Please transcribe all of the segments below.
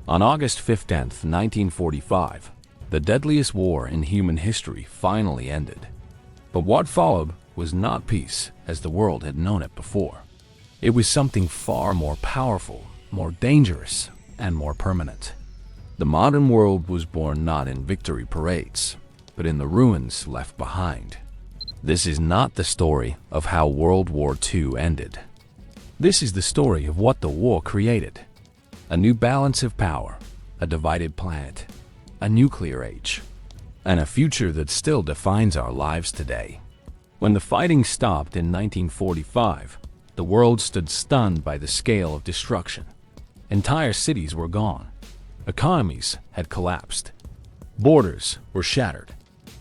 On August 15, 1945, the deadliest war in human history finally ended. But what followed was not peace as the world had known it before. It was something far more powerful, more dangerous, and more permanent. The modern world was born not in victory parades, but in the ruins left behind. This is not the story of how World War II ended. This is the story of what the war created. A new balance of power, a divided planet, a nuclear age, and a future that still defines our lives today. When the fighting stopped in 1945, the world stood stunned by the scale of destruction. Entire cities were gone. Economies had collapsed. Borders were shattered.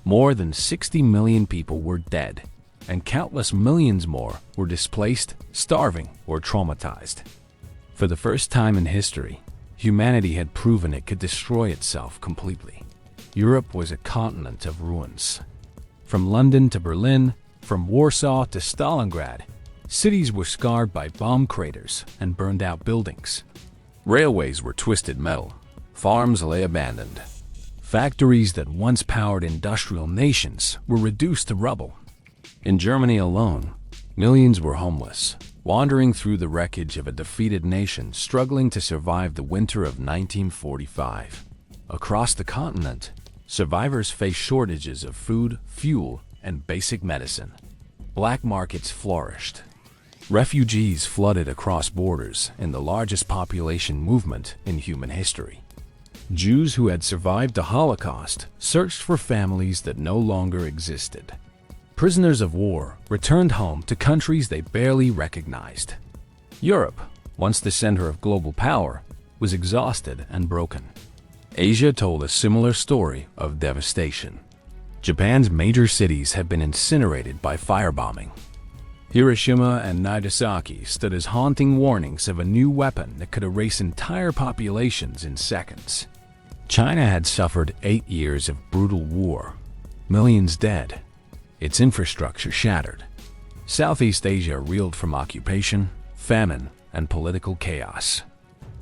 More than 60 million people were dead, and countless millions more were displaced, starving, or traumatized. For the first time in history, humanity had proven it could destroy itself completely. Europe was a continent of ruins. From London to Berlin, from Warsaw to Stalingrad, cities were scarred by bomb craters and burned-out buildings. Railways were twisted metal. Farms lay abandoned. Factories that once powered industrial nations were reduced to rubble. In Germany alone, millions were homeless, wandering through the wreckage of a defeated nation struggling to survive the winter of 1945. Across the continent, survivors faced shortages of food, fuel, and basic medicine. Black markets flourished. Refugees flooded across borders in the largest population movement in human history. Jews who had survived the Holocaust searched for families that no longer existed. Prisoners of war returned home to countries they barely recognized. Europe, once the center of global power, was exhausted and broken. Asia told a similar story of devastation. Japan's major cities had been incinerated by firebombing. Hiroshima and Nagasaki stood as haunting warnings of a new weapon that could erase entire populations in seconds. China had suffered 8 years of brutal war, millions dead, its infrastructure shattered. Southeast Asia reeled from occupation, famine, and political chaos.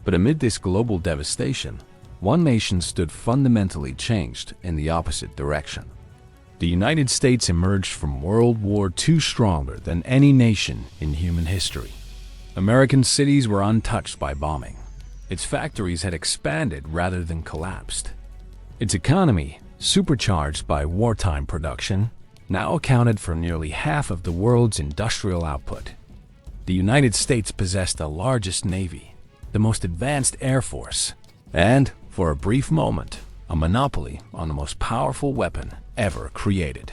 But amid this global devastation, one nation stood fundamentally changed in the opposite direction. The United States emerged from World War II stronger than any nation in human history. American cities were untouched by bombing. Its factories had expanded rather than collapsed. Its economy, supercharged by wartime production, now accounted for nearly half of the world's industrial output. The United States possessed the largest navy, the most advanced air force, and, for a brief moment, a monopoly on the most powerful weapon ever created,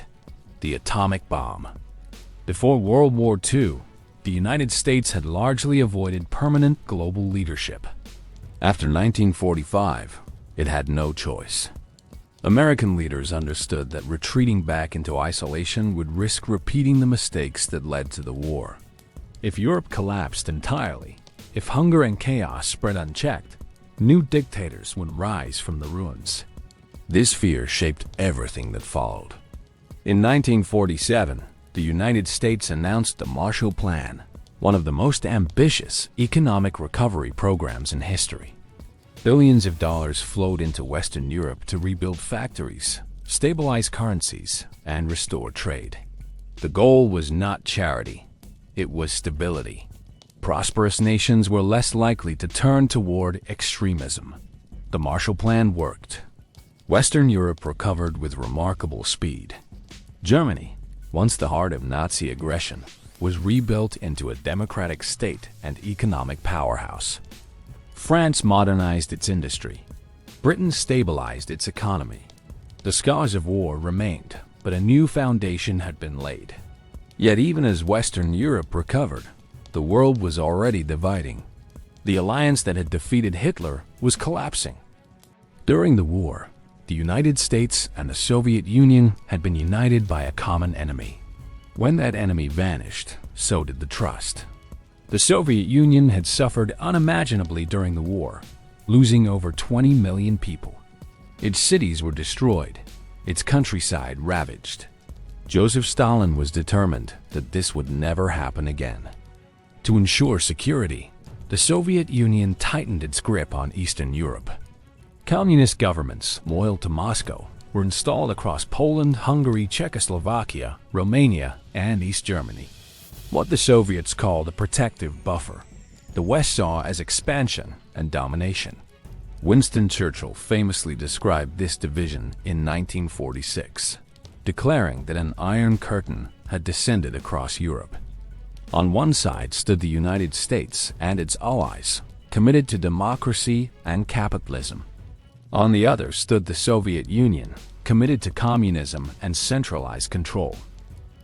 the atomic bomb. Before World War II, the United States had largely avoided permanent global leadership. After 1945, it had no choice. American leaders understood that retreating back into isolation would risk repeating the mistakes that led to the war. If Europe collapsed entirely, if hunger and chaos spread unchecked, new dictators would rise from the ruins. This fear shaped everything that followed. In 1947, the United States announced the Marshall Plan, one of the most ambitious economic recovery programs in history. Billions of dollars flowed into Western Europe to rebuild factories, stabilize currencies, and restore trade. The goal was not charity, it was stability. Prosperous nations were less likely to turn toward extremism. The Marshall Plan worked. Western Europe recovered with remarkable speed. Germany, once the heart of Nazi aggression, was rebuilt into a democratic state and economic powerhouse. France modernized its industry. Britain stabilized its economy. The scars of war remained, but a new foundation had been laid. Yet even as Western Europe recovered, the world was already dividing. The alliance that had defeated Hitler was collapsing. During the war, the United States and the Soviet Union had been united by a common enemy. When that enemy vanished, so did the trust. The Soviet Union had suffered unimaginably during the war, losing over 20 million people. Its cities were destroyed, its countryside ravaged. Joseph Stalin was determined that this would never happen again. To ensure security, the Soviet Union tightened its grip on Eastern Europe. Communist governments loyal to Moscow were installed across Poland, Hungary, Czechoslovakia, Romania, and East Germany. What the Soviets called a protective buffer, the West saw as expansion and domination. Winston Churchill famously described this division in 1946, declaring that an Iron Curtain had descended across Europe. On one side stood the United States and its allies, committed to democracy and capitalism. On the other stood the Soviet Union, committed to communism and centralized control.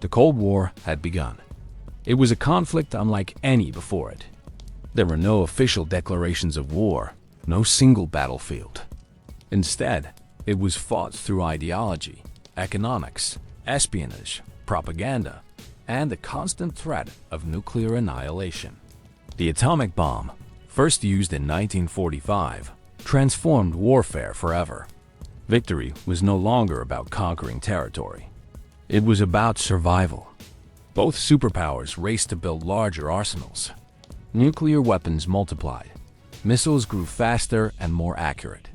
The Cold War had begun. It was a conflict unlike any before it. There were no official declarations of war, no single battlefield. Instead, it was fought through ideology, economics, espionage, propaganda, and the constant threat of nuclear annihilation. The atomic bomb, first used in 1945, transformed warfare forever. Victory was no longer about conquering territory. It was about survival. Both superpowers raced to build larger arsenals. Nuclear weapons multiplied. Missiles grew faster and more accurate.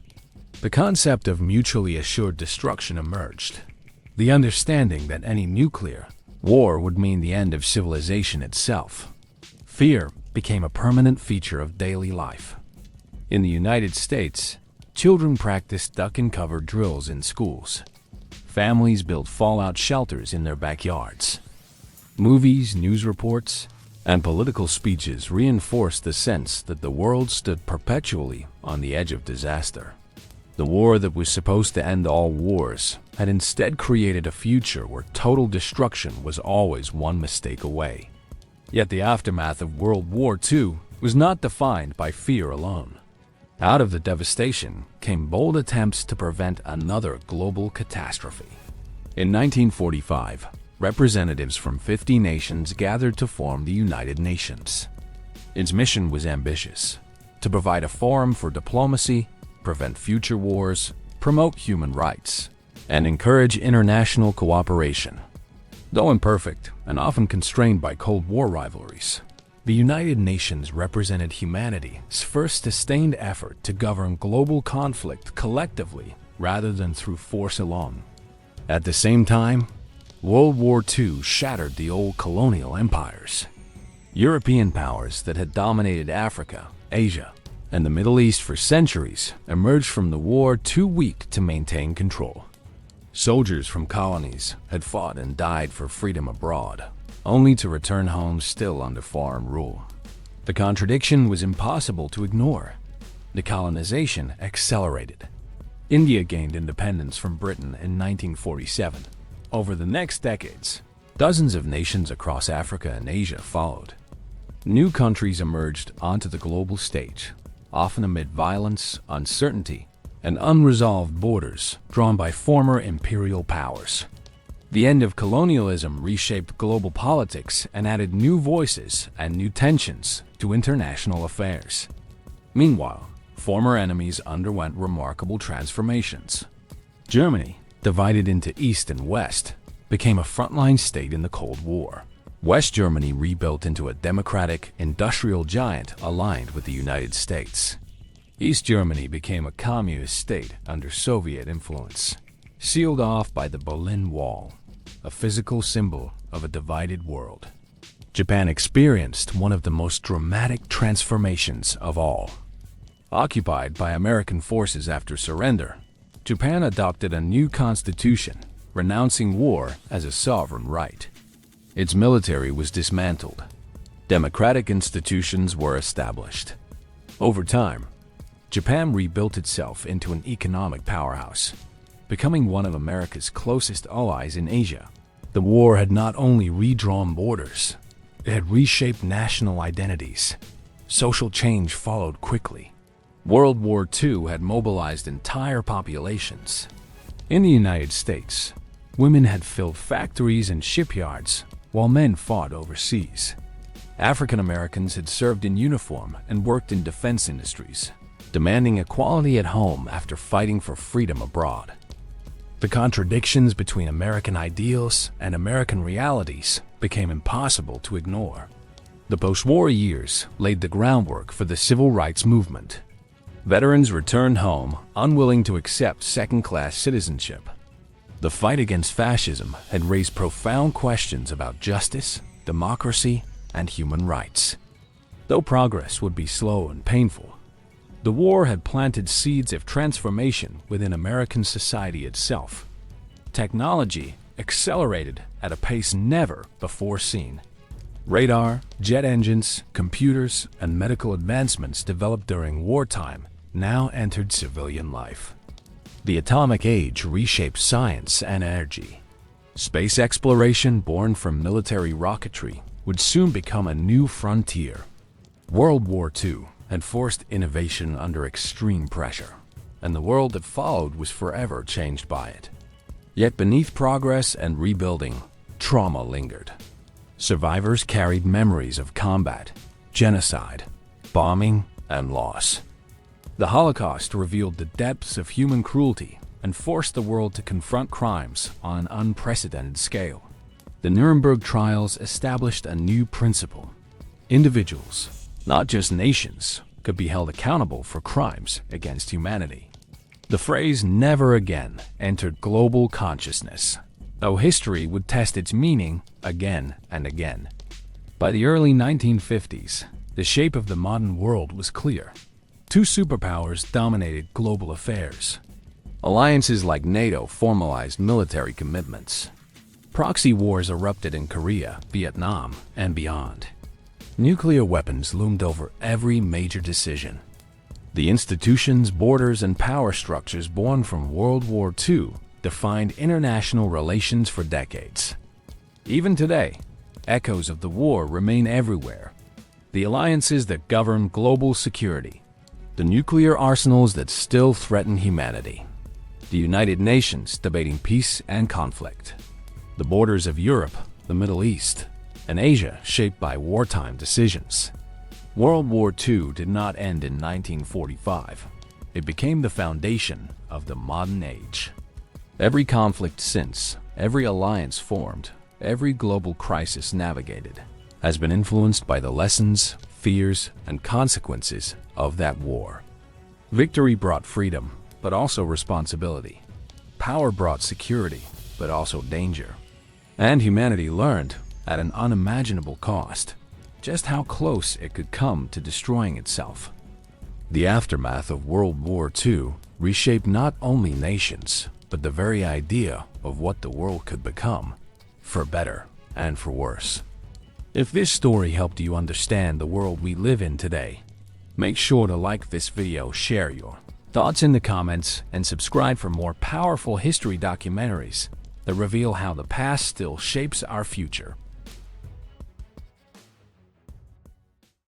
The concept of mutually assured destruction emerged. The understanding that any nuclear war would mean the end of civilization itself. Fear became a permanent feature of daily life. In the United States, children practiced duck-and-cover drills in schools. Families built fallout shelters in their backyards. Movies, news reports, and political speeches reinforced the sense that the world stood perpetually on the edge of disaster. The war that was supposed to end all wars had instead created a future where total destruction was always one mistake away. Yet the aftermath of World War II was not defined by fear alone. Out of the devastation came bold attempts to prevent another global catastrophe. In 1945, representatives from 50 nations gathered to form the United Nations. Its mission was ambitious: to provide a forum for diplomacy, prevent future wars, promote human rights, and encourage international cooperation. Though imperfect and often constrained by Cold War rivalries, the United Nations represented humanity's first sustained effort to govern global conflict collectively rather than through force alone. At the same time, World War II shattered the old colonial empires. European powers that had dominated Africa, Asia, and the Middle East for centuries emerged from the war too weak to maintain control. Soldiers from colonies had fought and died for freedom abroad, only to return home still under foreign rule. The contradiction was impossible to ignore. The colonization accelerated. India gained independence from Britain in 1947. Over the next decades, dozens of nations across Africa and Asia followed. New countries emerged onto the global stage, often amid violence, uncertainty, and unresolved borders drawn by former imperial powers. The end of colonialism reshaped global politics and added new voices and new tensions to international affairs. Meanwhile, former enemies underwent remarkable transformations. Germany, divided into East and West, became a frontline state in the Cold War. West Germany rebuilt into a democratic, industrial giant aligned with the United States. East Germany became a communist state under Soviet influence, sealed off by the Berlin Wall, a physical symbol of a divided world. Japan experienced one of the most dramatic transformations of all. Occupied by American forces after surrender, Japan adopted a new constitution, renouncing war as a sovereign right. Its military was dismantled. Democratic institutions were established. Over time, Japan rebuilt itself into an economic powerhouse, becoming one of America's closest allies in Asia. The war had not only redrawn borders, it had reshaped national identities. Social change followed quickly. World War II had mobilized entire populations. In the United States, women had filled factories and shipyards while men fought overseas. African Americans had served in uniform and worked in defense industries, demanding equality at home after fighting for freedom abroad. The contradictions between American ideals and American realities became impossible to ignore. The post-war years laid the groundwork for the civil rights movement. Veterans returned home unwilling to accept second-class citizenship. The fight against fascism had raised profound questions about justice, democracy, and human rights. Though progress would be slow and painful, the war had planted seeds of transformation within American society itself. Technology accelerated at a pace never before seen. Radar, jet engines, computers, and medical advancements developed during wartime now entered civilian life. The atomic age reshaped science and energy. Space exploration born from military rocketry would soon become a new frontier. World War II had forced innovation under extreme pressure, and the world that followed was forever changed by it. Yet beneath progress and rebuilding, trauma lingered. Survivors carried memories of combat, genocide, bombing, and loss. The Holocaust revealed the depths of human cruelty and forced the world to confront crimes on an unprecedented scale. The Nuremberg trials established a new principle. Individuals, not just nations, could be held accountable for crimes against humanity. The phrase "never again" entered global consciousness, though history would test its meaning again and again. By the early 1950s, the shape of the modern world was clear. Two superpowers dominated global affairs. Alliances like NATO formalized military commitments. Proxy wars erupted in Korea, Vietnam, and beyond. Nuclear weapons loomed over every major decision. The institutions, borders, and power structures born from World War II defined international relations for decades. Even today, echoes of the war remain everywhere. The alliances that govern global security, the nuclear arsenals that still threaten humanity, the United Nations debating peace and conflict, the borders of Europe, the Middle East, and Asia shaped by wartime decisions. World War II did not end in 1945. It became the foundation of the modern age. Every conflict since, every alliance formed, every global crisis navigated, has been influenced by the lessons, fears, and consequences of that war. Victory brought freedom, but also responsibility. Power brought security, but also danger. And humanity learned, at an unimaginable cost, just how close it could come to destroying itself. The aftermath of World War II reshaped not only nations, but the very idea of what the world could become, for better and for worse. If this story helped you understand the world we live in today, make sure to like this video, share your thoughts in the comments, and subscribe for more powerful history documentaries that reveal how the past still shapes our future.